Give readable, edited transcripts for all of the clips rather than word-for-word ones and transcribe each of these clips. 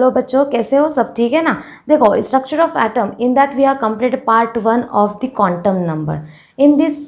Hello बच्चों, कैसे हो? सब ठीक है ना? देखो, structure of atom, in that we are complete part 1 of the quantum number. In this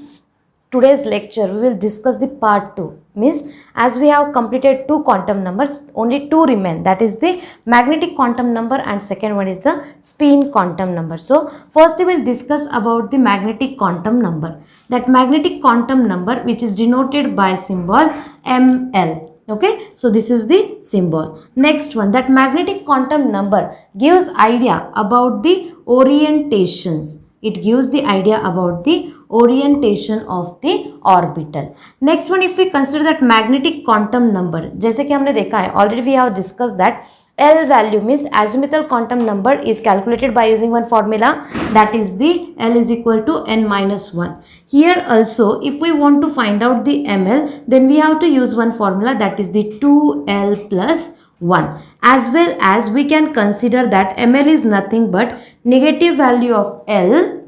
today's lecture we will discuss the part 2. Means, as we have completed 2 quantum numbers, only 2 remain, that is the magnetic quantum number and second one is the spin quantum number. So first we will discuss about the magnetic quantum number. That magnetic quantum number which is denoted by symbol ml. Okay, so this is the symbol. Next one, that magnetic quantum number gives idea about the orientations. It gives the idea about the orientation of the orbital. Next one, if we consider that magnetic quantum number, जैसे कि हमने देखा है, already we have discussed that L value means azimuthal quantum number is calculated by using one formula, that is the L is equal to n minus 1. Here also, if we want to find out the ML, then we have to use one formula, that is the 2L plus 1. As well as we can consider that ML is nothing but negative value of L,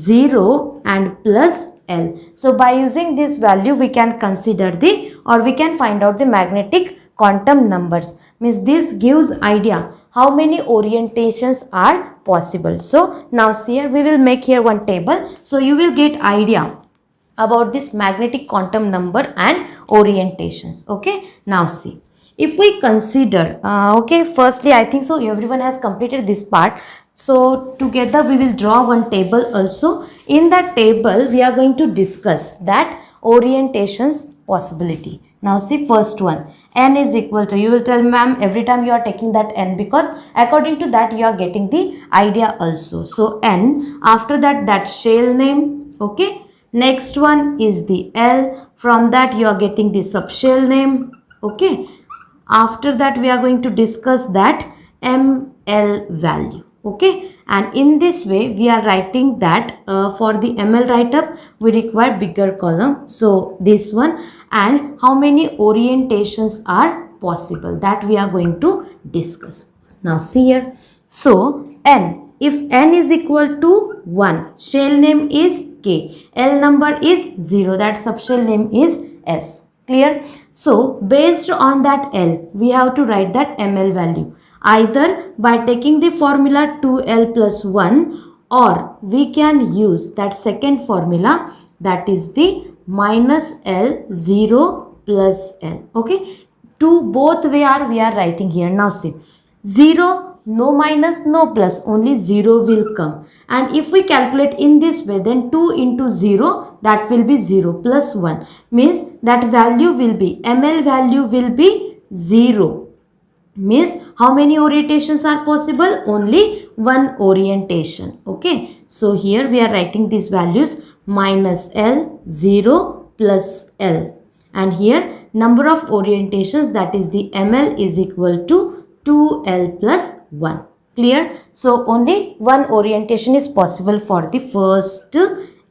0 and plus L. So by using this value we can consider the, or we can find out the magnetic quantum numbers. Means this gives idea how many orientations are possible. So now see here, we will make here one table, so you will get idea about this magnetic quantum number and orientations. Okay, now see, if we consider okay, firstly I think so everyone has completed this part, so together we will draw one table also. In that table we are going to discuss that orientations possibility. Now see, first one, n is equal to, you will tell ma'am every time you are taking that n, because according to that you are getting the idea also. So n, after that that shell name. Okay, next one is the L, from that you are getting the subshell name. Okay, after that we are going to discuss that ml value. Okay, and in this way we are writing that for the ml write up we require bigger column, so this one, and how many orientations are possible, that we are going to discuss. Now see here, so n, if n is equal to 1, shell name is k, L number is 0, that subshell name is s. Clear? So based on that L we have to write that ml value, either by taking the formula 2L plus 1, or we can use that second formula, that is the minus L 0 plus L. Okay, to both way are we are writing here. Now see, 0, no minus no plus, only 0 will come, and if we calculate in this way, then 2 into 0, that will be 0, plus 1 means that value will be, ml value will be 0. Means how many orientations are possible? Only one orientation. Okay, so here we are writing these values, minus L, 0 plus L, and here number of orientations, that is the ml is equal to 2L plus 1. Clear? So only one orientation is possible for the first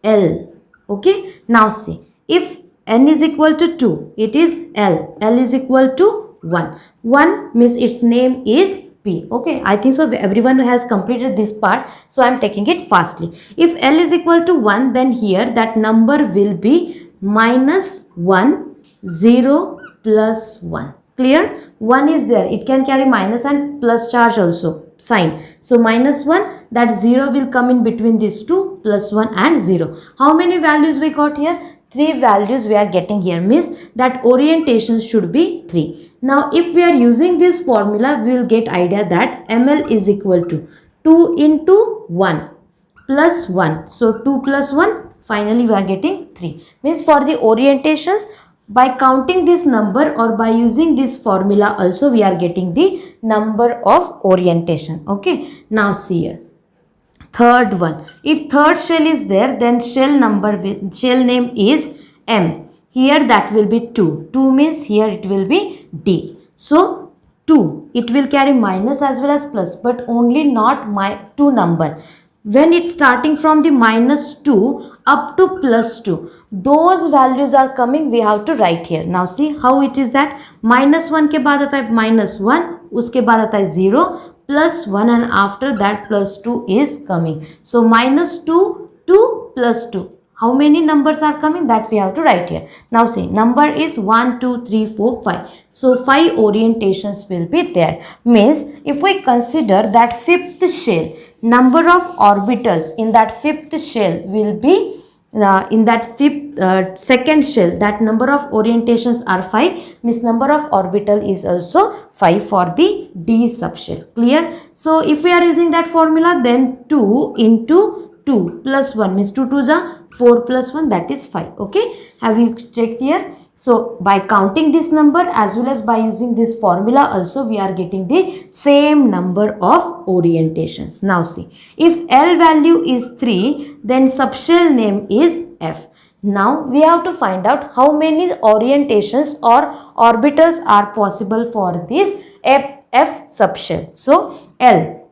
L. Okay, now see, if n is equal to 2, it is L, L is equal to 1 means its name is P. Okay, I think so everyone has completed this part, so I am taking it fastly. If L is equal to 1, then here that number will be minus 1, 0 plus 1. Clear? 1 is there, it can carry minus and plus charge also, sign. So minus 1, that 0 will come in between these two, plus 1 and 0. How many values we got here? 3 values we are getting here, means that orientation should be 3. Now if we are using this formula, we will get idea that ml is equal to 2 into 1 plus 1. So 2 plus 1, finally we are getting 3. Means for the orientations, by counting this number or by using this formula also, we are getting the number of orientation. Okay, now see here, third one, if third shell is there, then shell name is M. Here that will be 2. 2 means here it will be D. So 2, it will carry minus as well as plus, but only not my 2 number. When it's starting from the minus 2 up to plus 2, those values are coming, we have to write here. Now see how it is that minus 1 के बाद आता है minus 1, उसके बाद आता है 0, plus 1, and after that plus 2 is coming. So minus 2 to plus 2. How many numbers are coming? That we have to write here. Now see, number is 1, 2, 3, 4, 5. So 5 orientations will be there. Means if we consider that fifth shell, number of orbitals in that fifth shell will be in that second shell, that number of orientations are 5, means number of orbital is also 5 for the D subshell. Clear? So if we are using that formula, then 2 into 2 plus 1 means 2 2s are 4 plus 1, that is 5. Okay, have you checked here? So by counting this number as well as by using this formula also, we are getting the same number of orientations. Now see, if L value is 3, then subshell name is F. Now we have to find out how many orientations or orbitals are possible for this F subshell. So L,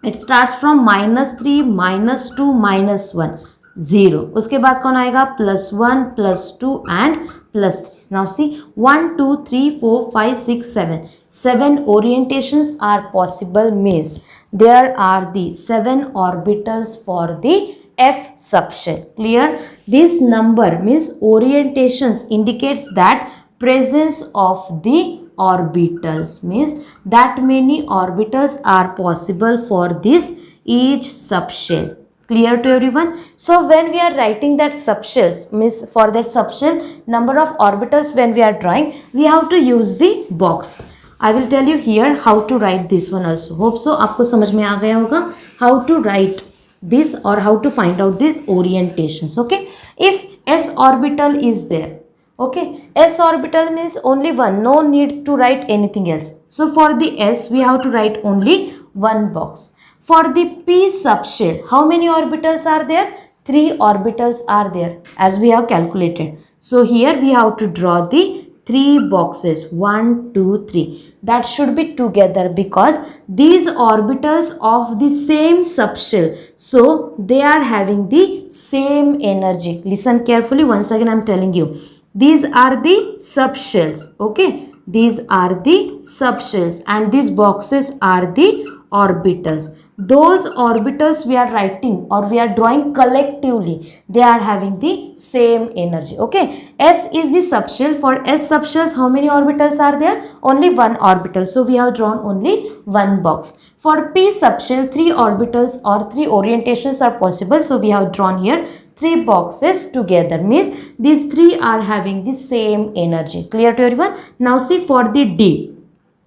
it starts from -3, -2, -1, 0. उसके बाद कौन आएगा? +1, +2 and +3. Now see, 1, 2, 3, 4, 5, 6, 7. 7 orientations are possible, means there are the 7 orbitals for the F subshell. Clear? This number means orientations indicates that presence of the orbitals, means that many orbitals are possible for this each subshell. Clear to everyone? So when we are writing that subshells, means for that subshell number of orbitals when we are drawing, we have to use the box. I will tell you here how to write this one also. Hope so आपको समझ में आ गया होगा how to write this or how to find out these orientations. Okay, if s orbital is there, okay, s orbital means only one, no need to write anything else. So for the s we have to write only one box. For the p subshell, how many orbitals are there? 3 orbitals are there as we have calculated. So here we have to draw the 3 boxes, 1, 2, 3. That should be together because these orbitals of the same subshell, so they are having the same energy. Listen carefully, once again I am telling you. These are the subshells, okay? These are the subshells and these boxes are the orbitals. Those orbitals we are writing or we are drawing collectively, they are having the same energy. Okay, s is the subshell. For s subshells, how many orbitals are there? Only one orbital, so we have drawn only one box. For p subshell, 3 orbitals or 3 orientations are possible, so we have drawn here 3 boxes together, means these 3 are having the same energy. Clear to everyone? Now see, for the D,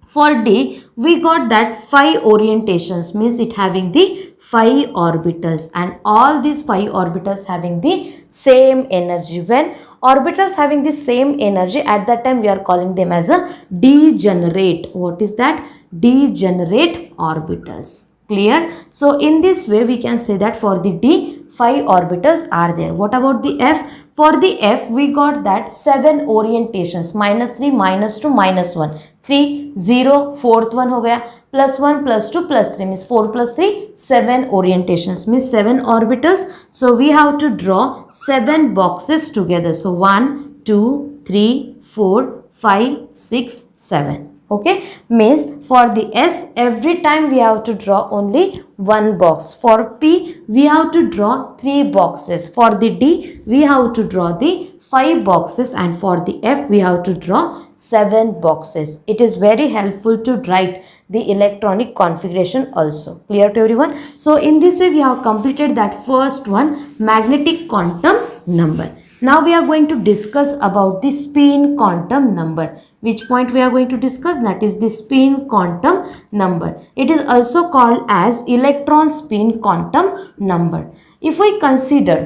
for D we got that 5 orientations, means it having the 5 orbitals and all these 5 orbitals having the same energy. When orbitals having the same energy, at that time we are calling them as a degenerate. What is that? Degenerate orbitals. Clear? So in this way we can say that for the D 5 orbitals are there. What about the F? For the F we got that 7 orientations, -3, -2, -1, 3, 0, fourth one हो गया, +1, +2, +3 means 4 + 3, 7 orientations, means 7 orbitals. So we have to draw 7 boxes together. So 1, 2, 3, 4, 5, 6, 7. Okay, means for the S every time we have to draw only one box. For P we have to draw 3 boxes. For the D we have to draw the 5 boxes and for the F we have to draw 7 boxes. It is very helpful to write the electronic configuration also. Clear to everyone? So in this way we have completed that first one, magnetic quantum number. Now we are going to discuss about the spin quantum number. Which point we are going to discuss? That is the spin quantum number. It is also called as electron spin quantum number. If we consider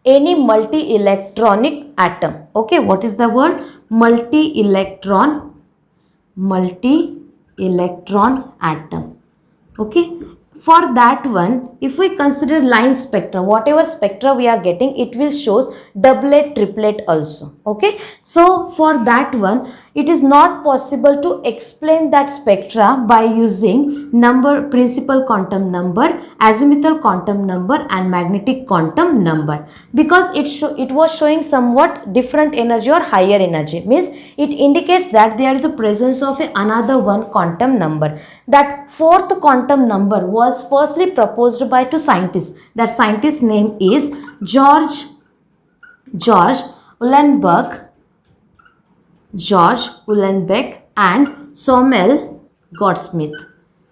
any multi-electronic atom, okay, what is the word? Multi-electron atom, okay. For that one, if we consider line spectrum, whatever spectra we are getting, it will shows doublet, triplet also. Okay, so for that one, it is not possible to explain that spectra by using principal quantum number, azimuthal quantum number and magnetic quantum number, because it was showing somewhat different energy or higher energy, means it indicates that there is a presence of another one quantum number. That fourth quantum number was firstly proposed by 2 scientists. That scientist name is George George Uhlenbeck, George Uhlenbeck and Samuel Goudsmit.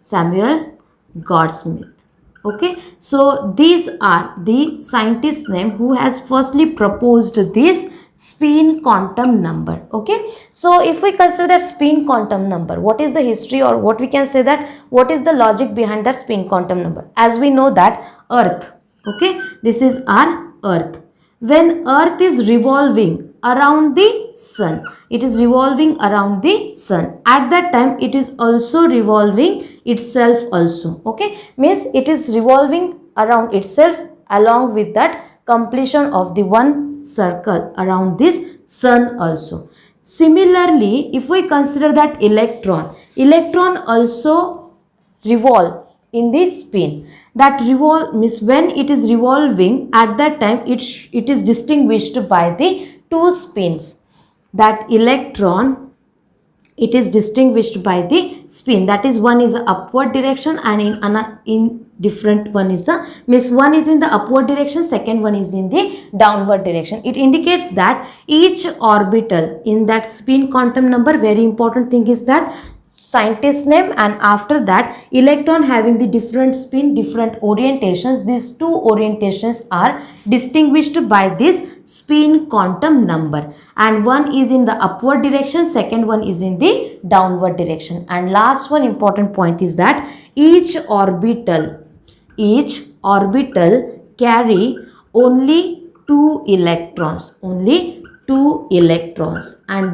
Samuel Goudsmit. Okay, so these are the scientists' name who has firstly proposed this spin quantum number. Okay, so if we consider that spin quantum number, what is the history, or what we can say that what is the logic behind that spin quantum number? As we know that Earth, okay, this is our Earth. When Earth is revolving around the sun, it is revolving around the sun, at that time it is also revolving itself also. Okay, means it is revolving around itself along with that completion of the one circle around this sun also. Similarly, if we consider that electron also revolve in the spin. That revolve means when it is revolving, at that time it is distinguished by the two spins. That electron, it is distinguished by the spin, that is one is the upward direction and in different one is the means one is in the upward direction, second one is in the downward direction. It indicates that each orbital in that spin quantum number, very important thing is that scientist name, and after that electron having the different spin, different orientations. These two orientations are distinguished by this spin quantum number, and one is in the upward direction, second one is in the downward direction. And last one important point is that each orbital carry only two electrons, and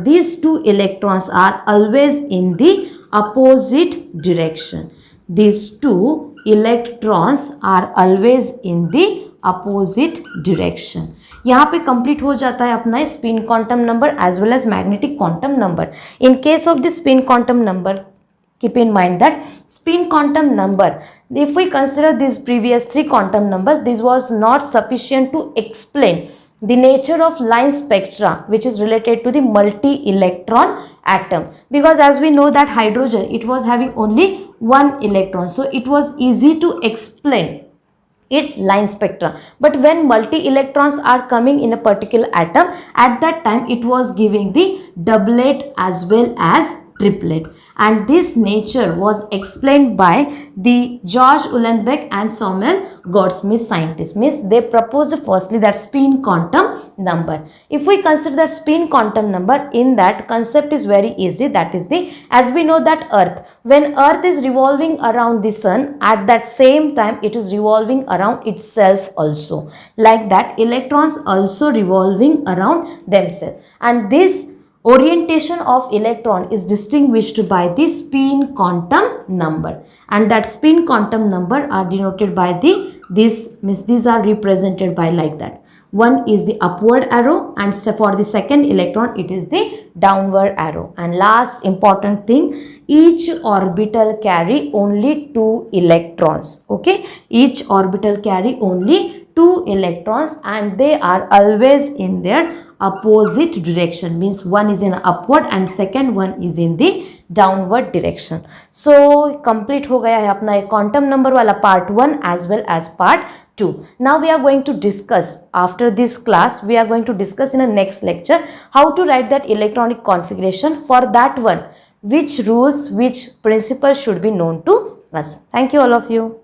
these two electrons are always in the opposite direction. These two electrons are always in the opposite direction. यहाँ पे complete हो जाता है अपना spin quantum number as well as magnetic quantum number. In case of the spin quantum number, keep in mind that spin quantum number, if we consider these previous three quantum numbers, this was not sufficient to explain the nature of line spectra which is related to the multi-electron atom, because as we know that hydrogen, it was having only one electron, so it was easy to explain its line spectra. But when multi-electrons are coming in a particular atom, at that time it was giving the doublet as well as triplet, and this nature was explained by the George Uhlenbeck and Samuel Goudsmit scientists. Means they proposed firstly that spin quantum number. If we consider that spin quantum number, in that concept is very easy, that is the, as we know that Earth, when Earth is revolving around the sun, at that same time it is revolving around itself also, like that electrons also revolving around themselves, and this orientation of electron is distinguished by the spin quantum number, and that spin quantum number are denoted by the, this means these are represented by like that. One is the upward arrow, and for the second electron it is the downward arrow. And last important thing, each orbital carry only two electrons. Okay, each orbital carry only two electrons, and they are always in their opposite direction, means one is in upward and second one is in the downward direction. So complete हो गया है अपना एक quantum number वाला part 1 as well as part 2. Now we are going to discuss, after this class we are going to discuss in a next lecture how to write that electronic configuration. For that one, which rules, which principles should be known to us. Thank you all of you.